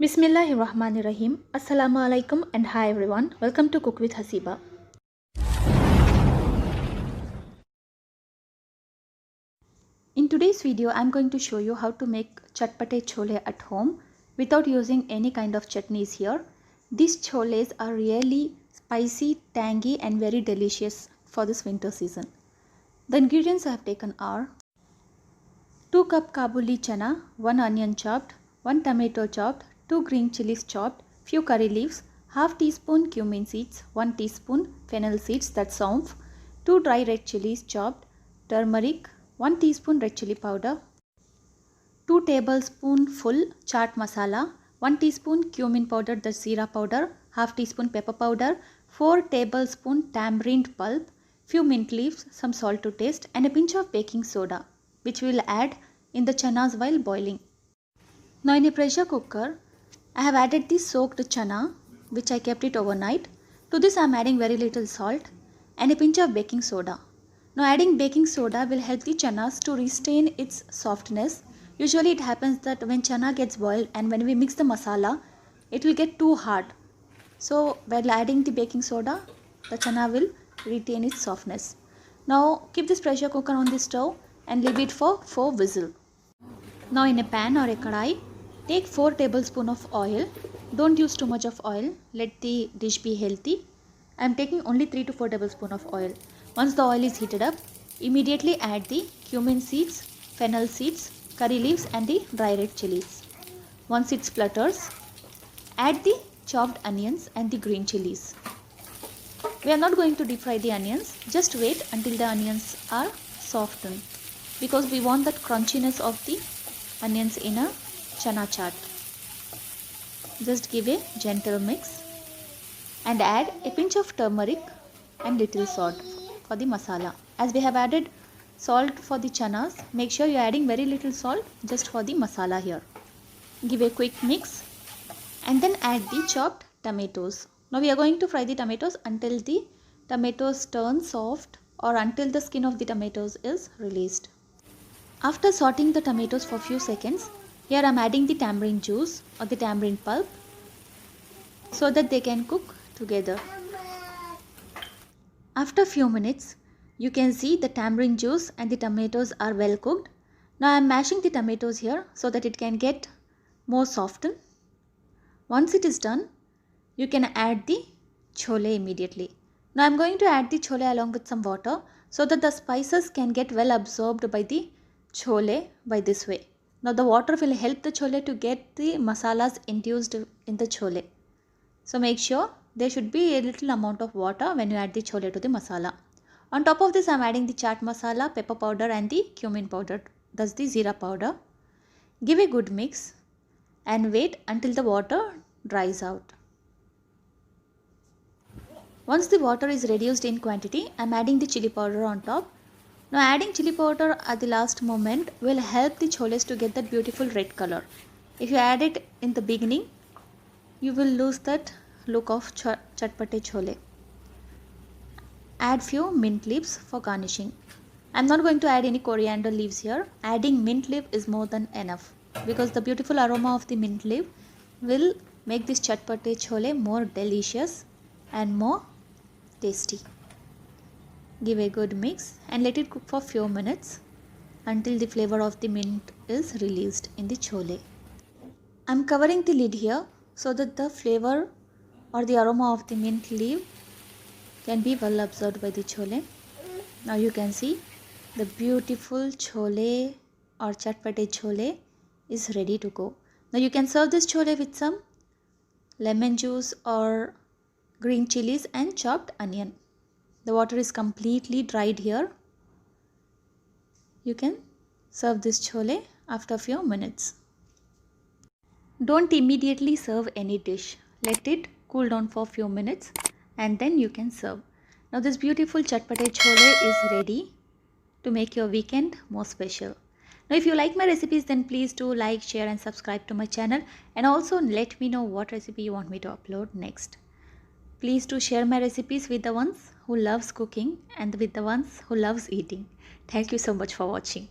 Bismillahirrahmanirrahim. Assalamu alaikum and hi everyone. Welcome to Cook with Hasiba. In today's video, I'm going to show you how to make chatpate chole at home without using any kind of chutneys here. These choles are really spicy, tangy and very delicious for this winter season. The ingredients I have taken are 2 cup Kabuli chana, 1 onion chopped, 1 tomato chopped, 2 green chilies chopped, few curry leaves, half teaspoon cumin seeds, 1 teaspoon fennel seeds, that's saunf, 2 dry red chilies chopped, turmeric, 1 teaspoon red chili powder, 2 tablespoonful chaat masala, 1 teaspoon cumin powder, that's zira powder, half teaspoon pepper powder, 4 tablespoon tamarind pulp, few mint leaves, some salt to taste and a pinch of baking soda, which we will add in the chanas while boiling. Now in a pressure cooker, I have added the soaked chana which I kept it overnight. To this I am adding very little salt and a pinch of baking soda. Now adding baking soda will help the chanas to retain its softness. Usually it happens that when chana gets boiled and when we mix the masala, it will get too hard. So while adding the baking soda, the chana will retain its softness. Now keep this pressure cooker on the stove and leave it for 4 whistles. Now in a pan or a kadai, take 4 tablespoons of oil. Don't use too much of oil. Let the dish be healthy. I am taking only 3 to 4 tablespoons of oil. Once the oil is heated up, immediately add the cumin seeds, fennel seeds, curry leaves and the dry red chilies. Once it splutters, add the chopped onions and the green chilies. We are not going to deep fry the onions. Just wait until the onions are softened because we want that crunchiness of the onions in a chana chaat. Just give a gentle mix and add a pinch of turmeric and little salt for the masala. As we have added salt for the chanas, make sure you are adding very little salt just for the masala here. Give a quick mix and then add the chopped tomatoes. Now we are going to fry the tomatoes until the tomatoes turn soft or until the skin of the tomatoes is released. After sauteing the tomatoes for few seconds, here I am adding the tamarind juice or the tamarind pulp so that they can cook together. After few minutes, you can see the tamarind juice and the tomatoes are well cooked. Now I am mashing the tomatoes here so that it can get more softened. Once it is done, you can add the chole immediately. Now I am going to add the chole along with some water so that the spices can get well absorbed by the chole by this way. Now the water will help the chole to get the masalas infused in the chole. So make sure there should be a little amount of water when you add the chole to the masala. On top of this I am adding the chaat masala, pepper powder and the cumin powder, that's the zira powder. Give a good mix and wait until the water dries out. Once the water is reduced in quantity, I am adding the chili powder on top. Now adding chili powder at the last moment will help the choles to get that beautiful red color. If you add it in the beginning, you will lose that look of chatpate chole. Add few mint leaves for garnishing. I am not going to add any coriander leaves here. Adding mint leaf is more than enough because the beautiful aroma of the mint leaf will make this chatpate chole more delicious and more tasty. Give a good mix and let it cook for few minutes until the flavor of the mint is released in the chole. I am covering the lid here so that the flavor or the aroma of the mint leaf can be well absorbed by the chole. Now you can see the beautiful chole or chatpate chole is ready to go. Now you can serve this chole with some lemon juice or green chilies and chopped onion. The water is completely dried here. You can serve this chole after a few minutes. Don't immediately serve any dish. Let it cool down for a few minutes and then you can serve. Now this beautiful chatpate chole is ready to make your weekend more special. Now if you like my recipes, then please do like, share and subscribe to my channel and also let me know what recipe you want me to upload next. Please do share my recipes with the ones who loves cooking and with the ones who loves eating. Thank you so much for watching.